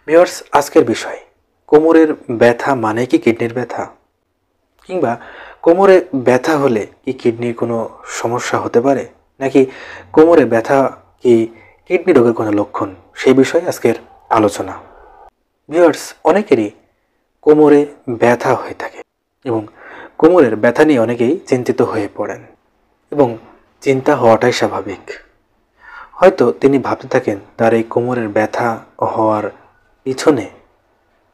Viewers, আজকের বিষয় কোমরের ব্যথা মানে কি কিডনির ব্যথা, কিংবা কোমরে ব্যথা হলে কি কিডনির কোনো সমস্যা হতে পারে, নাকি কোমরে ব্যথা কি কিডনি রোগের কোনো লক্ষণ, সেই বিষয়ে আজকের আলোচনা। ভিউয়ার্স, অনেকেরই কোমরে ব্যথা হয়ে থাকে এবং কোমরের ব্যথা নিয়ে অনেকেই চিন্তিত হয়ে পড়েন এবং চিন্তা হওয়াটাই স্বাভাবিক। হয়তো তিনি ভাবতে থাকেন তার এই কোমরের ব্যথা হওয়ার পিছনে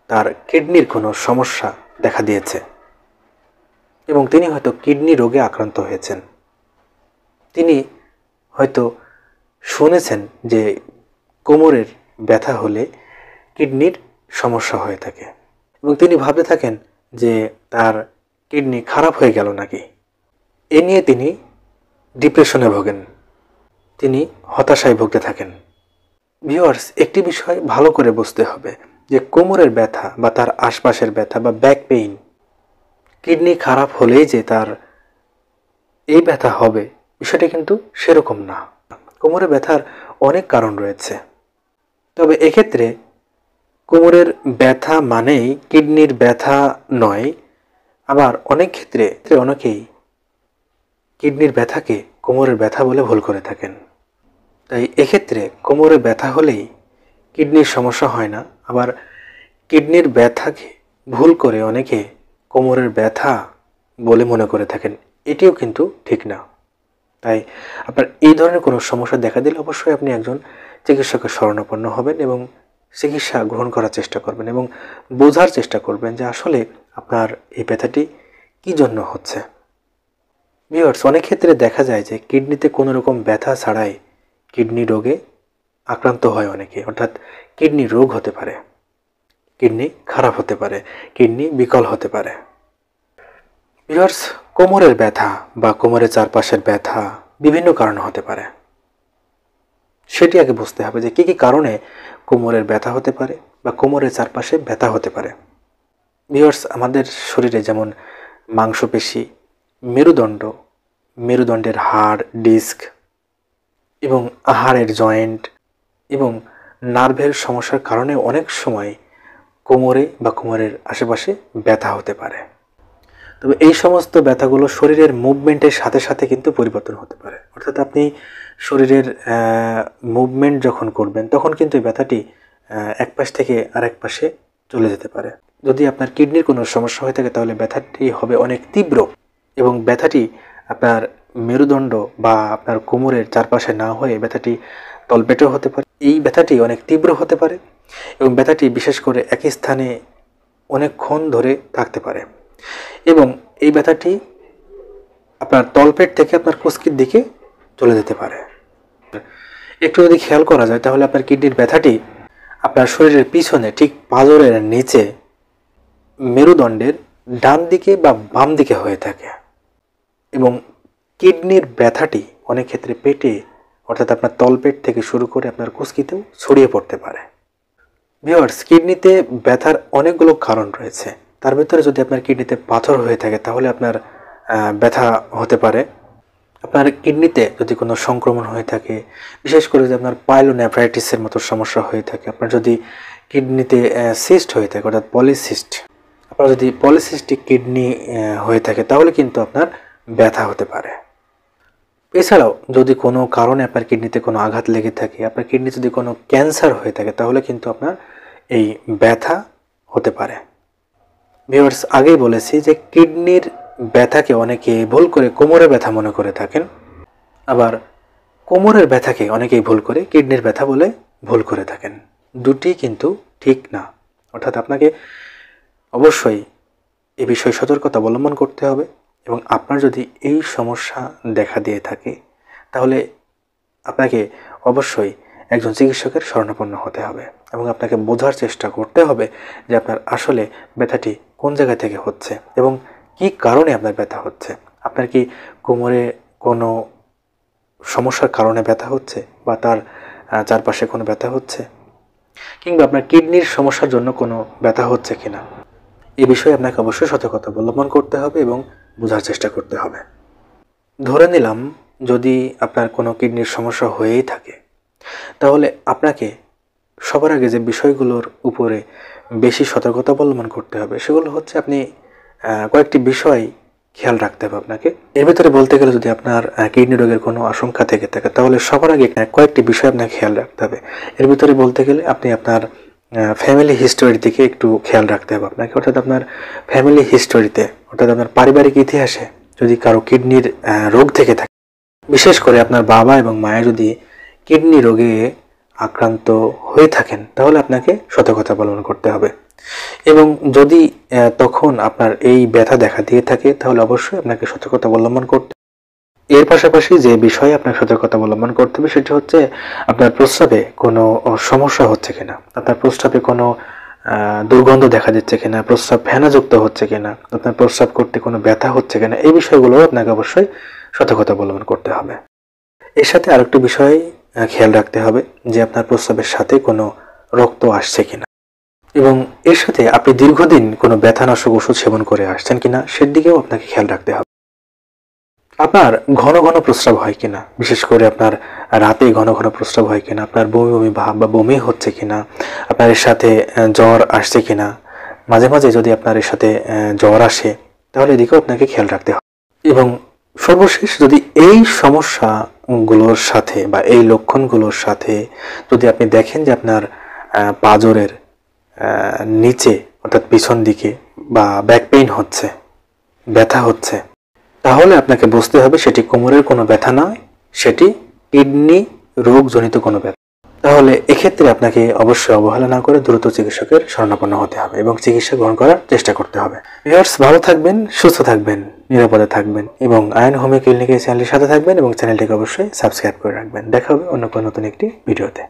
তার কিডনির কোনো সমস্যা দেখা দিয়েছে এবং তিনি হয়তো কিডনি রোগে আক্রান্ত হয়েছেন। তিনি হয়তো শুনেছেন যে কোমরের ব্যথা হলে কিডনির সমস্যা হয়ে থাকে এবং তিনি ভাবতে থাকেন যে তার কিডনি খারাপ হয়ে গেল নাকি। এ নিয়ে তিনি ডিপ্রেশনে ভোগেন, তিনি হতাশায় ভুগতে থাকেন। ভিউয়ার্স, একটি বিষয় ভালো করে বুঝতে হবে যে কোমরের ব্যথা বা তার আশপাশের ব্যথা বা ব্যাক পেইন, কিডনি খারাপ হলেই যে তার এই ব্যথা হবে বিষয়টা কিন্তু সেরকম না। কোমরে ব্যথার অনেক কারণ রয়েছে, তবে এক্ষেত্রে কোমরের ব্যথা মানেই কিডনির ব্যথা নয়। আবার অনেক ক্ষেত্রে অনেকেই কিডনির ব্যথাকে কোমরের ব্যথা বলে ভুল করে থাকেন। তাই এক্ষেত্রে কোমরে ব্যথা হলেই কিডনির সমস্যা হয় না। আবার কিডনির ব্যথাকে ভুল করে অনেকে কোমরের ব্যথা বলে মনে করে থাকেন, এটিও কিন্তু ঠিক না। তাই আপনার এই ধরনের কোনো সমস্যা দেখা দিলে অবশ্যই আপনি একজন চিকিৎসকের শরণাপন্ন হবেন এবং চিকিৎসা গ্রহণ করার চেষ্টা করবেন এবং বোঝার চেষ্টা করবেন যে আসলে আপনার এই ব্যথাটি কী জন্য হচ্ছে। ভিউয়ার্স, অনেক ক্ষেত্রে দেখা যায় যে কিডনিতে কোনো রকম ব্যথা ছাড়াই কিডনি রোগে আক্রান্ত হয় অনেকে, অর্থাৎ কিডনি রোগ হতে পারে, কিডনি খারাপ হতে পারে, কিডনি বিকল হতে পারে। ভিউয়ার্স, কোমরের ব্যথা বা কোমরের চারপাশের ব্যথা বিভিন্ন কারণে হতে পারে। সেটি আগে বুঝতে হবে যে কী কী কারণে কোমরের ব্যথা হতে পারে বা কোমরের চারপাশে ব্যথা হতে পারে। ভিউয়ার্স, আমাদের শরীরে যেমন মাংসপেশি, মেরুদণ্ড, মেরুদণ্ডের হাড়, ডিস্ক এবং হাড়ের জয়েন্ট এবং নার্ভের সমস্যার কারণে অনেক সময় কোমরে বা কোমরের আশেপাশে ব্যথা হতে পারে। তবে এই সমস্ত ব্যথাগুলো শরীরের মুভমেন্টের সাথে সাথে কিন্তু পরিবর্তন হতে পারে। অর্থাৎ আপনি শরীরের মুভমেন্ট যখন করবেন তখন কিন্তু এই ব্যথাটি এক পাশ থেকে আরেক পাশে চলে যেতে পারে। যদি আপনার কিডনির কোনো সমস্যা হয়ে থাকে তাহলে ব্যথাটি হবে অনেক তীব্র এবং ব্যথাটি আপনার মেরুদণ্ড বা আপনার কোমরের চারপাশে না হয়ে ব্যথাটি তলপেটেও হতে পারে। এই ব্যথাটি অনেক তীব্র হতে পারে এবং ব্যথাটি বিশেষ করে একই স্থানে অনেকক্ষণ ধরে থাকতে পারে এবং এই ব্যথাটি আপনার তলপেট থেকে আপনার কুস্কির দিকে চলে যেতে পারে। একটু যদি খেয়াল করা যায় তাহলে আপনার কিডনির ব্যথাটি আপনার শরীরের পিছনে ঠিক পাঁজরের নিচে মেরুদণ্ডের ডান দিকে বা বাম দিকে হয়ে থাকে এবং কিডনির ব্যথাটি অনেক ক্ষেত্রে পেটে, অর্থাৎ আপনার তলপেট থেকে শুরু করে আপনার কুস্কিতেও ছড়িয়ে পড়তে পারে। ভিউয়ার্স, কিডনিতে ব্যথার অনেকগুলো কারণ রয়েছে। তার ভিতরে যদি আপনার কিডনিতে পাথর হয়ে থাকে তাহলে আপনার ব্যথা হতে পারে। আপনার কিডনিতে যদি কোনো সংক্রমণ হয়ে থাকে, বিশেষ করে যদি আপনার পাইলোনেফ্রাইটিসের মতো সমস্যা হয়ে থাকে, আপনার যদি কিডনিতে সিস্ট হয়ে থাকে অর্থাৎ পলিসিস্ট, আপনার যদি পলিসিস্টিক কিডনি হয়ে থাকে তাহলে কিন্তু আপনার ব্যথা হতে পারে। এছাড়াও যদি কোনো কারণে আপনার কিডনিতে কোনো আঘাত লেগে থাকে, আপনার কিডনি যদি কোনো ক্যান্সার হয়ে থাকে তাহলে কিন্তু আপনার এই ব্যথা হতে পারে। ভিউয়ার্স, আগেই বলেছি যে কিডনির ব্যথাকে অনেকে ভুল করে কোমরের ব্যথা মনে করে থাকেন, আবার কোমরের ব্যথাকে অনেকেই ভুল করে কিডনির ব্যথা বলে ভুল করে থাকেন। দুটি কিন্তু ঠিক না। অর্থাৎ আপনাকে অবশ্যই এ বিষয়ে সতর্কতা অবলম্বন করতে হবে এবং আপনার যদি এই সমস্যা দেখা দিয়ে থাকে তাহলে আপনাকে অবশ্যই একজন চিকিৎসকের শরণাপন্ন হতে হবে এবং আপনাকে বোঝার চেষ্টা করতে হবে যে আপনার আসলে ব্যথাটি কোন জায়গা থেকে হচ্ছে এবং কী কারণে আপনার ব্যথা হচ্ছে। আপনার কি কোমরে কোনো সমস্যার কারণে ব্যথা হচ্ছে বা তার চারপাশে কোনো ব্যথা হচ্ছে, কিংবা আপনার কিডনির সমস্যার জন্য কোনো ব্যথা হচ্ছে কিনা, এই বিষয়ে আপনাকে অবশ্যই সতর্কতা অবলম্বন করতে হবে এবং বোঝার চেষ্টা করতে হবে। ধরে নিলাম যদি আপনার কোনো কিডনির সমস্যা হয়েই থাকে তাহলে আপনাকে সবার আগে যে বিষয়গুলোর উপরে বেশি সতর্কতা অবলম্বন করতে হবে সেগুলো হচ্ছে আপনি কয়েকটি বিষয় খেয়াল রাখতে হবে আপনাকে। এর ভিতরে বলতে গেলে যদি আপনার কিডনি রোগের কোনো আশঙ্কা থেকে থাকে তাহলে সবার আগে কয়েকটি বিষয় আপনাকে খেয়াল রাখতে হবে। এর ভিতরে বলতে গেলে আপনি আপনার ফ্যামিলি হিস্টোরির দিকে একটু খেয়াল রাখতে হবে আপনাকে, অর্থাৎ আপনার ফ্যামিলি হিস্টোরিতে, অর্থাৎ আপনার পারিবারিক ইতিহাসে যদি কারো কিডনির রোগ থেকে থাকে, বিশেষ করে আপনার বাবা এবং মায়া যদি কিডনি রোগে আক্রান্ত হয়ে থাকেন তাহলে আপনাকে সতর্কতা অবলম্বন করতে হবে। এবং যদি তখন আপনার এই ব্যথা দেখা দিয়ে থাকে তাহলে অবশ্যই আপনাকে সতর্কতা অবলম্বন করতে। এর পাশাপাশি যে বিষয়ে আপনাকে সতর্কতা অবলম্বন করতে হবে সেটি হচ্ছে আপনার প্রস্রাবে কোনো সমস্যা হচ্ছে কিনা, আপনার প্রস্রাবে কোনো দুর্গন্ধ দেখা দিচ্ছে কিনা, প্রস্রাব ফেনাযুক্ত হচ্ছে কিনা, আপনার প্রস্রাব করতে কোনো ব্যথা হচ্ছে কিনা, এই বিষয়গুলো আপনাকে অবশ্যই সতর্কতা অবলম্বন করতে হবে। এর সাথে আরেকটি বিষয় খেয়াল রাখতে হবে যে আপনার প্রস্রাবের সাথে কোনো রক্ত আসছে কিনা, এবং এর সাথে আপনি দীর্ঘদিন কোনো ব্যথানাশক ওষুধ সেবন করে আসছেন কিনা সেদিকেও আপনাকে খেয়াল রাখতে হবে। আপনার ঘন ঘন প্রস্রাব হয় কিনা, বিশেষ করে আপনার রাতে ঘন ঘন প্রস্রাব হয় কিনা, আপনার বমি বমি ভাব বা বমি হচ্ছে কিনা, আপনার এর সাথে জ্বর আসছে কিনা, মাঝে মাঝে যদি আপনার এর সাথে জ্বর আসে তাহলে এদিকেও আপনাকে খেয়াল রাখতে হবে। এবং সর্বশেষ যদি এই সমস্যাগুলোর সাথে বা এই লক্ষণগুলোর সাথে যদি আপনি দেখেন যে আপনার পাঁজরের নিচে অর্থাৎ পিছন দিকে বা ব্যাক পেইন হচ্ছে, ব্যথা হচ্ছে, তাহলে আপনাকে বুঝতে হবে সেটি কোমরের কোনো ব্যথা নয়, সেটি কিডনি রোগজনিত কোনো ব্যথা। তাহলে এক্ষেত্রে আপনাকে অবশ্যই অবহেলা না করে দ্রুত চিকিৎসকের শরণাপন্ন হতে হবে এবং চিকিৎসা গ্রহণ করার চেষ্টা করতে হবে। ভিউয়ার্স, ভালো থাকবেন, সুস্থ থাকবেন, নিরাপদে থাকবেন এবং আয়ন হোমিও ক্লিনিকের চ্যানেলের সাথে থাকবেন এবং চ্যানেলটিকে অবশ্যই সাবস্ক্রাইব করে রাখবেন। দেখা হবে অন্য কোনো নতুন একটি ভিডিওতে।